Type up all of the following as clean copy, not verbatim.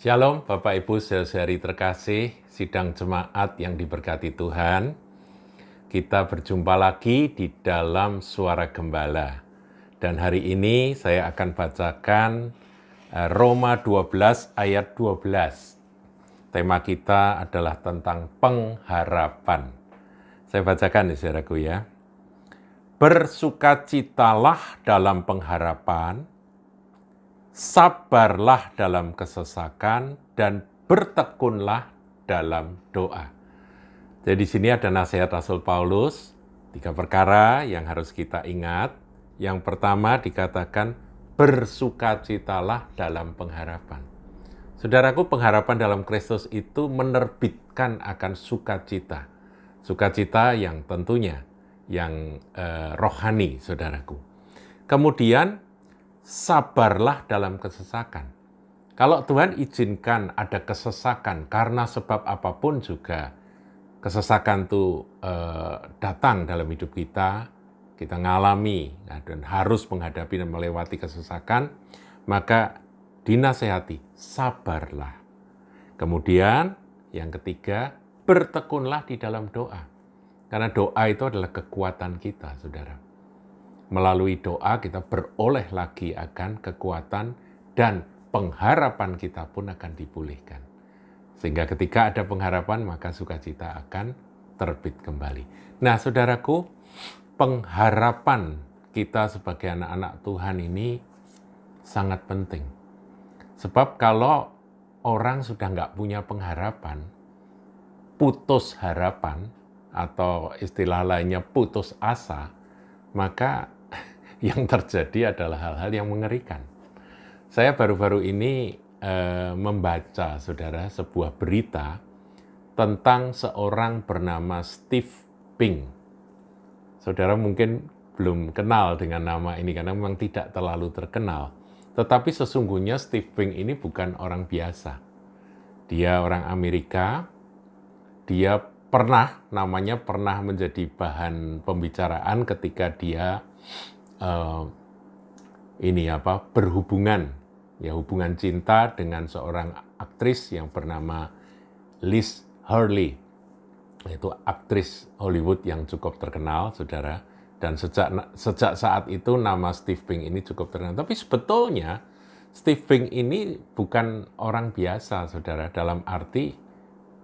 Shalom Bapak Ibu saudari terkasih, sidang jemaat yang diberkati Tuhan. Kita berjumpa lagi di dalam Suara Gembala. Dan hari ini saya akan bacakan Roma 12 ayat 12. Tema kita adalah tentang pengharapan. Saya bacakan ya saudaraku ya. Bersukacitalah dalam pengharapan, sabarlah dalam kesesakan, dan bertekunlah dalam doa. Jadi di sini ada nasihat Rasul Paulus, 3 perkara yang harus kita ingat. Yang pertama dikatakan, bersukacitalah dalam pengharapan. Saudaraku, pengharapan dalam Kristus itu menerbitkan akan sukacita. Sukacita yang tentunya, yang rohani, saudaraku. Kemudian, sabarlah dalam kesesakan. Kalau Tuhan izinkan ada kesesakan karena sebab apapun juga, kesesakan itu datang dalam hidup kita ngalami dan harus menghadapi dan melewati kesesakan, maka dinasehati, sabarlah. Kemudian yang ketiga, bertekunlah di dalam doa. Karena doa itu adalah kekuatan kita, saudara. Melalui doa kita beroleh lagi akan kekuatan dan pengharapan kita pun akan dipulihkan. Sehingga ketika ada pengharapan, maka sukacita akan terbit kembali. Nah, saudaraku, pengharapan kita sebagai anak-anak Tuhan ini sangat penting. Sebab kalau orang sudah nggak punya pengharapan, putus harapan, atau istilah lainnya putus asa, maka yang terjadi adalah hal-hal yang mengerikan. Saya baru-baru ini membaca, saudara, sebuah berita tentang seorang bernama Steve Pink. Saudara mungkin belum kenal dengan nama ini karena memang tidak terlalu terkenal. Tetapi sesungguhnya Steve Pink ini bukan orang biasa. Dia orang Amerika. Dia namanya pernah menjadi bahan pembicaraan ketika dia hubungan cinta dengan seorang aktris yang bernama Liz Hurley, yaitu aktris Hollywood yang cukup terkenal, saudara. Dan sejak saat itu nama Steve Pink ini cukup terkenal. Tapi sebetulnya Steve Pink ini bukan orang biasa, saudara. Dalam arti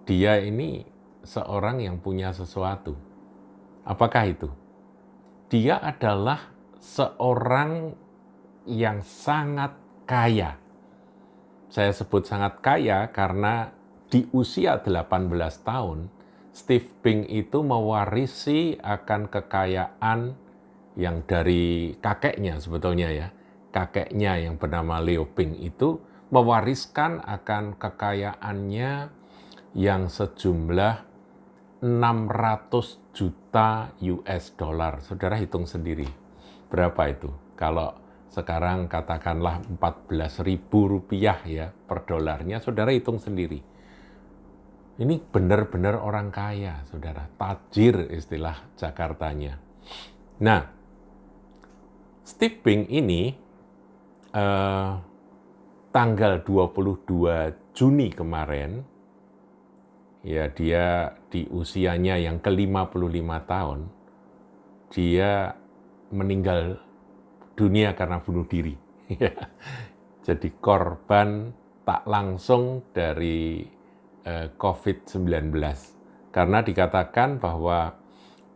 dia ini seorang yang punya sesuatu. Apakah itu? Dia adalah seorang yang sangat kaya. Saya sebut sangat kaya karena di usia 18 tahun, Steve Pink itu mewarisi akan kekayaan yang dari kakeknya sebetulnya ya. Kakeknya yang bernama Leo Pink itu mewariskan akan kekayaannya yang sejumlah 600 juta US dollar. Saudara hitung sendiri. Berapa itu? Kalau sekarang katakanlah 14.000 rupiah ya per dolarnya, saudara hitung sendiri. Ini benar-benar orang kaya, saudara. Tajir istilah Jakartanya. Nah, Steve Pink ini tanggal 22 Juni kemarin, ya dia di usianya yang ke-55 tahun, dia meninggal dunia karena bunuh diri. Jadi korban tak langsung dari COVID-19. Karena dikatakan bahwa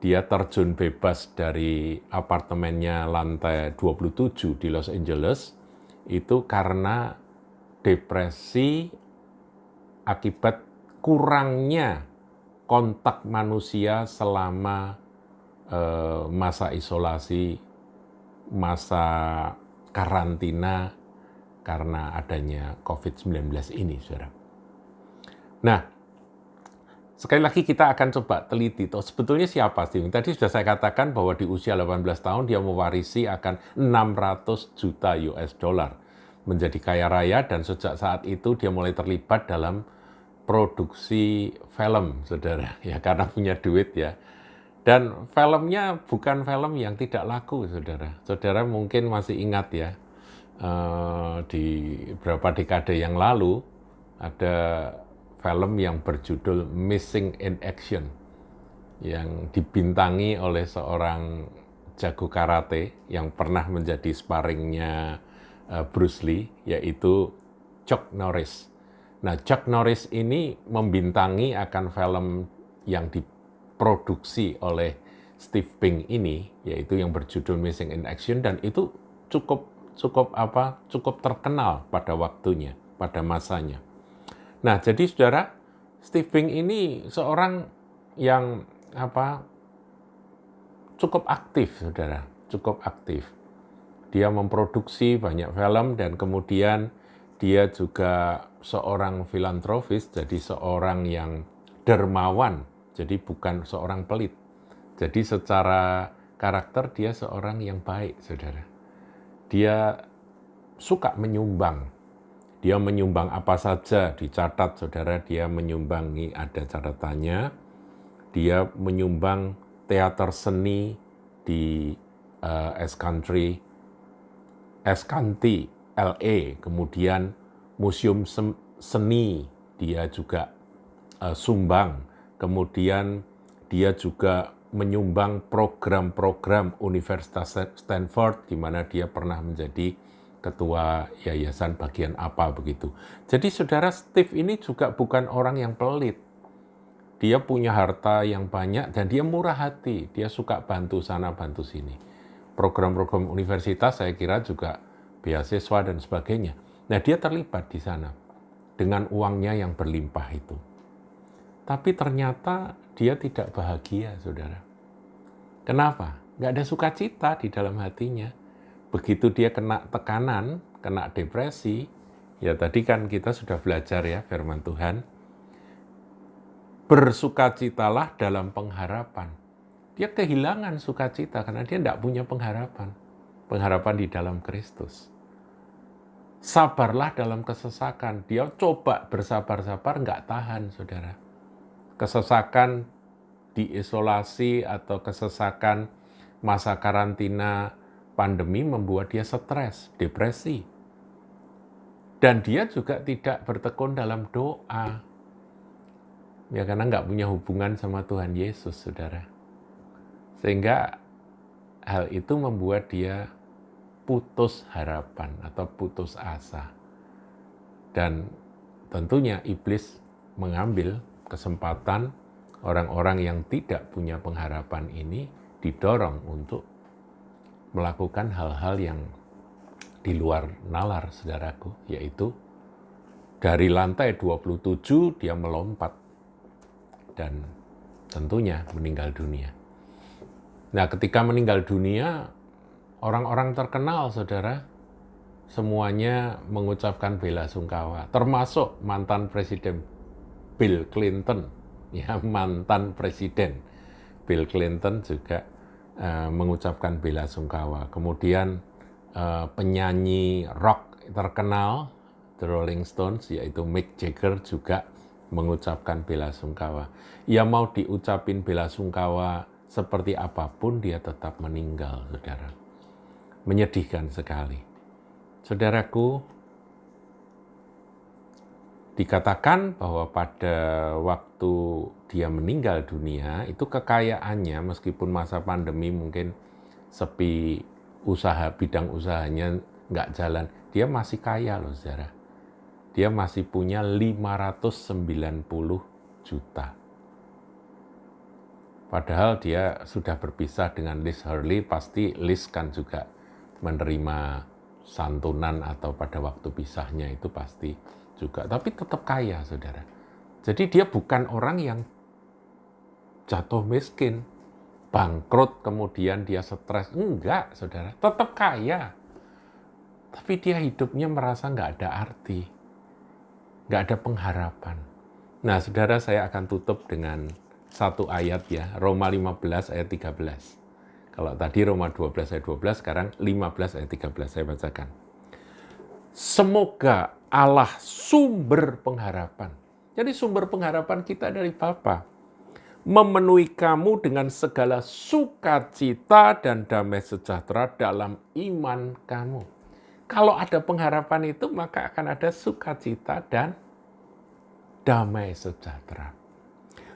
dia terjun bebas dari apartemennya lantai 27 di Los Angeles, itu karena depresi akibat kurangnya kontak manusia selama masa isolasi, masa karantina karena adanya COVID-19 ini, saudara. Nah, sekali lagi kita akan coba teliti, sebetulnya siapa sih? Tadi sudah saya katakan bahwa di usia 18 tahun dia mewarisi akan 600 juta US dollar. Menjadi kaya raya dan sejak saat itu dia mulai terlibat dalam produksi film, saudara. Ya, karena punya duit ya. Dan filmnya bukan film yang tidak laku, saudara. Saudara mungkin masih ingat ya, di beberapa dekade yang lalu, ada film yang berjudul Missing in Action yang dibintangi oleh seorang jago karate yang pernah menjadi sparringnya Bruce Lee, yaitu Chuck Norris. Nah, Chuck Norris ini membintangi akan film yang diproduksi oleh Steve Pink ini, yaitu yang berjudul Missing in Action, dan itu cukup terkenal pada waktunya, pada masanya. Nah, jadi saudara, Steve Pink ini seorang yang cukup aktif, saudara, cukup aktif. Dia memproduksi banyak film dan kemudian dia juga seorang filantropis, jadi seorang yang dermawan, jadi bukan seorang pelit. Jadi secara karakter dia seorang yang baik, saudara. Dia suka menyumbang. Dia menyumbang apa saja, dicatat, saudara, dia menyumbangi, ada catatannya. Dia menyumbang teater seni di Escanti, LA, kemudian museum seni dia juga sumbang, kemudian dia juga menyumbang program-program Universitas Stanford, di mana dia pernah menjadi ketua yayasan bagian apa begitu. Jadi saudara, Steve ini juga bukan orang yang pelit. Dia punya harta yang banyak dan dia murah hati. Dia suka bantu sana, bantu sini. Program-program universitas saya kira juga beasiswa dan sebagainya. Nah, dia terlibat di sana dengan uangnya yang berlimpah itu. Tapi ternyata dia tidak bahagia, saudara. Kenapa? Nggak ada sukacita di dalam hatinya. Begitu dia kena tekanan, kena depresi, ya tadi kan kita sudah belajar ya firman Tuhan, bersukacitalah dalam pengharapan. Dia kehilangan sukacita karena dia tidak punya pengharapan. Pengharapan di dalam Kristus. Sabarlah dalam kesesakan. Dia coba bersabar-sabar, nggak tahan, saudara. Kesesakan diisolasi atau kesesakan masa karantina pandemi membuat dia stres, depresi. Dan dia juga tidak bertekun dalam doa. Ya karena nggak punya hubungan sama Tuhan Yesus, saudara. Sehingga hal itu membuat dia putus harapan atau putus asa. Dan tentunya iblis mengambil kesempatan orang-orang yang tidak punya pengharapan ini didorong untuk melakukan hal-hal yang di luar nalar, saudaraku, yaitu dari lantai 27 dia melompat dan tentunya meninggal dunia. Nah, ketika meninggal dunia, orang-orang terkenal, saudara, semuanya mengucapkan bela sungkawa, termasuk mantan Presiden Bill Clinton, ya mantan Presiden Bill Clinton juga mengucapkan bela sungkawa. Kemudian penyanyi rock terkenal The Rolling Stones, yaitu Mick Jagger, juga mengucapkan bela sungkawa. Ia mau diucapin bela sungkawa seperti apapun, dia tetap meninggal, saudara. Menyedihkan sekali. Saudaraku, dikatakan bahwa pada waktu dia meninggal dunia, itu kekayaannya meskipun masa pandemi mungkin sepi, usaha, bidang usahanya nggak jalan, dia masih kaya loh, saudara. Dia masih punya 590 juta. Padahal dia sudah berpisah dengan Liz Hurley, pasti Liz kan juga menerima santunan atau pada waktu pisahnya itu pasti juga. Tapi tetap kaya, saudara. Jadi dia bukan orang yang jatuh miskin, bangkrut, kemudian dia stres. Enggak, saudara. Tetap kaya. Tapi dia hidupnya merasa nggak ada arti. Nggak ada pengharapan. Nah, saudara, saya akan tutup dengan satu ayat ya, Roma 15 ayat 13. Kalau tadi Roma 12 ayat 12, sekarang 15 ayat 13 saya bacakan. Semoga Allah sumber pengharapan. Jadi sumber pengharapan kita dari Bapa. Memenuhi kamu dengan segala sukacita dan damai sejahtera dalam iman kamu. Kalau ada pengharapan itu, maka akan ada sukacita dan damai sejahtera.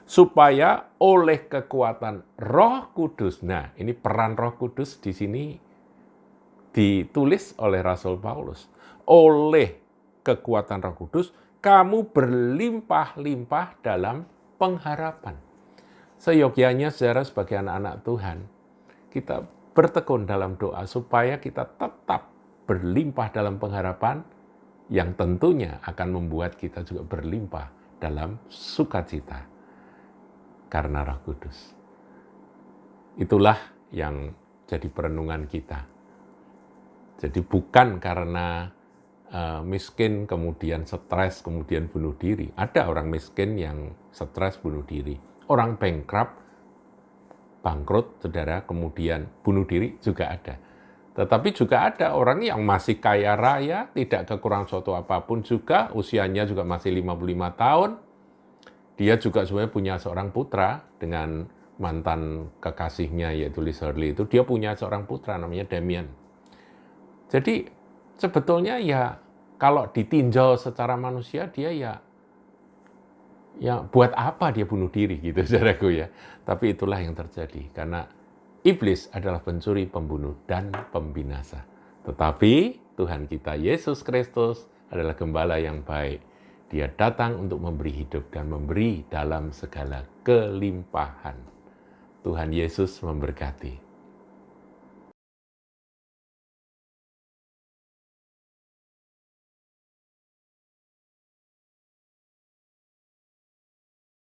Supaya oleh kekuatan Roh Kudus, nah ini peran Roh Kudus di sini ditulis oleh Rasul Paulus. Oleh kekuatan Roh Kudus, kamu berlimpah-limpah dalam pengharapan. Seyogyanya saudara sebagai anak-anak Tuhan, kita bertekun dalam doa supaya kita tetap berlimpah dalam pengharapan yang tentunya akan membuat kita juga berlimpah dalam sukacita karena Roh Kudus. Itulah yang jadi perenungan kita. Jadi bukan karena miskin kemudian stres kemudian bunuh diri. Ada orang miskin yang stres bunuh diri. Orang bankrupt, bangkrut, saudara, kemudian bunuh diri juga ada. Tetapi juga ada orang yang masih kaya raya, tidak kekurangan suatu apapun juga, usianya juga masih 55 tahun. Dia juga sebenarnya punya seorang putra dengan mantan kekasihnya yaitu Liz Hurley itu. Dia punya seorang putra namanya Damien. Jadi sebetulnya ya kalau ditinjau secara manusia dia ya buat apa dia bunuh diri gitu saudaraku ya. Tapi itulah yang terjadi karena iblis adalah pencuri, pembunuh, dan pembinasa. Tetapi Tuhan kita Yesus Kristus adalah gembala yang baik. Dia datang untuk memberi hidup dan memberi dalam segala kelimpahan. Tuhan Yesus memberkati.